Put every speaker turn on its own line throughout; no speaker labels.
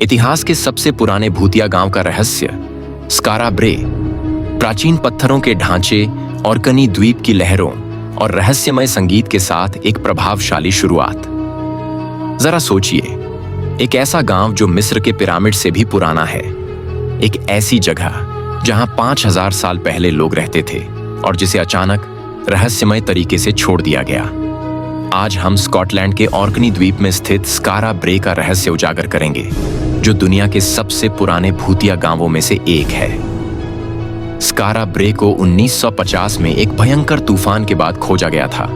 इतिहास के सबसे पुराने भूतिया गांव का रहस्य स्कारा ब्रे, प्राचीन पत्थरों के ढांचे और कनी द्वीप की लहरों और रहस्यमय संगीत के साथ एक प्रभावशाली शुरुआत। जरा सोचिए, एक ऐसा गांव जो मिस्र के पिरामिड से भी पुराना है, एक ऐसी जगह जहां 5000 साल पहले लोग रहते थे और जिसे अचानक रहस्यमय तरीके से छोड़ दिया गया। आज हम स्कॉटलैंड के ऑर्कनी द्वीप में स्थित स्कारा ब्रे का रहस्य उजागर करेंगे, जो दुनिया के सबसे पुराने भूतिया गांवों में से एक है। स्कारा ब्रे को 1950 में एक भयंकर तूफान के बाद खोजा गया था,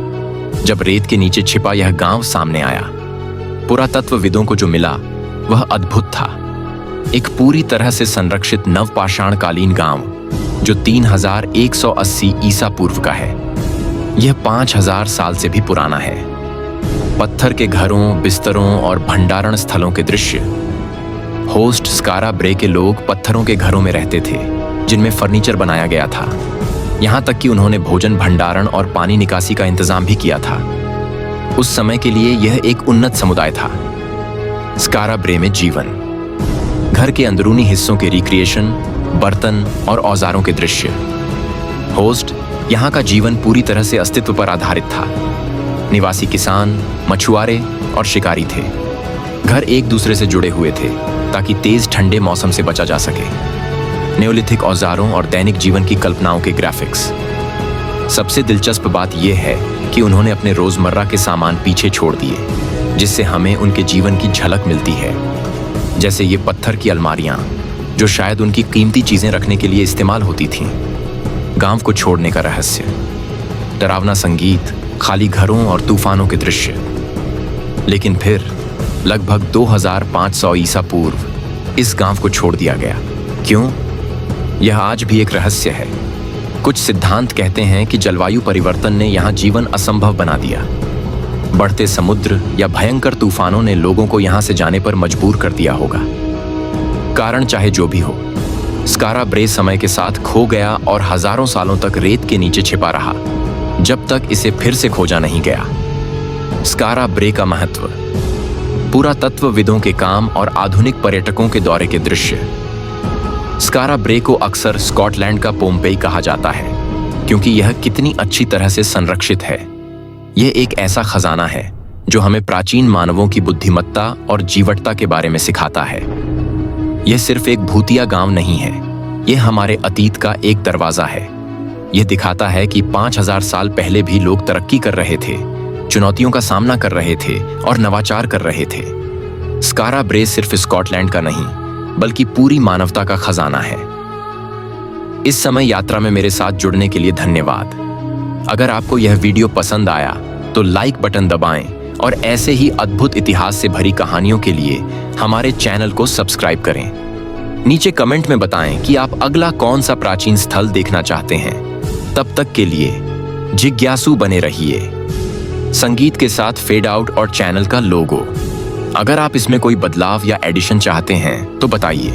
जब रेत के नीचे छिपा यह गांव सामने आया। पुरातत्वविदों को जो मिला वह अद्भुत था, एक पूरी तरह से संरक्षित नवपाषाणकालीन गांव जो 3180 ईसा पूर्व का है। यह 5000 साल से भी पुराना है। पत्थर के घरों, बिस्तरों और भंडारण स्थलों के दृश्य। होस्ट स्कारा ब्रे के लोग पत्थरों के घरों में रहते थे, जिनमें फर्नीचर बनाया गया था। यहां तक कि उन्होंने भोजन भंडारण और पानी निकासी का इंतजाम भी किया था। उस समय के लिए यह एक उन्नत समुदाय था। स्कारा ब्रे में जीवन, घर के अंदरूनी हिस्सों के रिक्रिएशन, बर्तन और औजारों के दृश्य। होस्ट, यहाँ का जीवन पूरी तरह से अस्तित्व पर आधारित था। निवासी किसान, मछुआरे और शिकारी थे। घर एक दूसरे से जुड़े हुए थे ताकि तेज ठंडे मौसम से बचा जा सके। नियोलिथिक औजारों और दैनिक जीवन की कल्पनाओं के ग्राफिक्स। सबसे दिलचस्प बात यह है कि उन्होंने अपने रोजमर्रा के सामान पीछे छोड़ दिए, जिससे हमें उनके जीवन की झलक मिलती है, जैसे ये पत्थर की अलमारियां जो शायद उनकी कीमती चीजें रखने के लिए इस्तेमाल होती थीं। गांव को छोड़ने का रहस्य, डरावना संगीत, खाली घरों और तूफानों के दृश्य। लेकिन फिर लगभग 2500 ईसा पूर्व इस गांव को छोड़ दिया गया। क्यों? यह आज भी एक रहस्य है। कुछ सिद्धांत कहते हैं कि जलवायु परिवर्तन ने यहां जीवन असंभव बना दिया। बढ़ते समुद्र या भयंकर तूफानों ने लोगों को यहां से जाने पर मजबूर कर दिया होगा। कारण चाहे जो भी हो, स्कारा ब्रे समय के साथ खो गया और हजारों सालों तक रेत के नीचे छिपा रहा, जब तक इसे फिर से खोजा नहीं गया। स्कारा ब्रे का महत्व, पुरातत्वविदों के काम और आधुनिक पर्यटकों के दौरे के दृश्य। स्कारा ब्रे को अक्सर स्कॉटलैंड का पोम्पेई कहा जाता है, क्योंकि यह कितनी अच्छी तरह से संरक्षित है। यह एक ऐसा खजाना है जो हमें प्राचीन मानवों की बुद्धिमत्ता और जीवटता के बारे में सिखाता है। यह सिर्फ एक भूतिया गांव नहीं है, यह हमारे अतीत का एक दरवाजा है। यह दिखाता है कि 5000 साल पहले भी लोग तरक्की कर रहे थे, चुनौतियों का सामना कर रहे थे और नवाचार कर रहे थे। स्कारा ब्रे सिर्फ स्कॉटलैंड का नहीं, बल्कि पूरी मानवता का खजाना है। इस समय यात्रा में मेरे साथ जुड़ने के लिए धन्यवाद। अगर आपको यह वीडियो पसंद आया तो लाइक बटन दबाएं और ऐसे ही अद्भुत इतिहास से भरी कहानियों के लिए हमारे चैनल को सब्सक्राइब करें। नीचे कमेंट में बताएं कि आप अगला कौन सा प्राचीन स्थल देखना चाहते हैं। तब तक के लिए जिज्ञासु बने रहिए। संगीत के साथ फेड आउट और चैनल का लोगो। अगर आप इसमें कोई बदलाव या एडिशन चाहते हैं तो बताइए।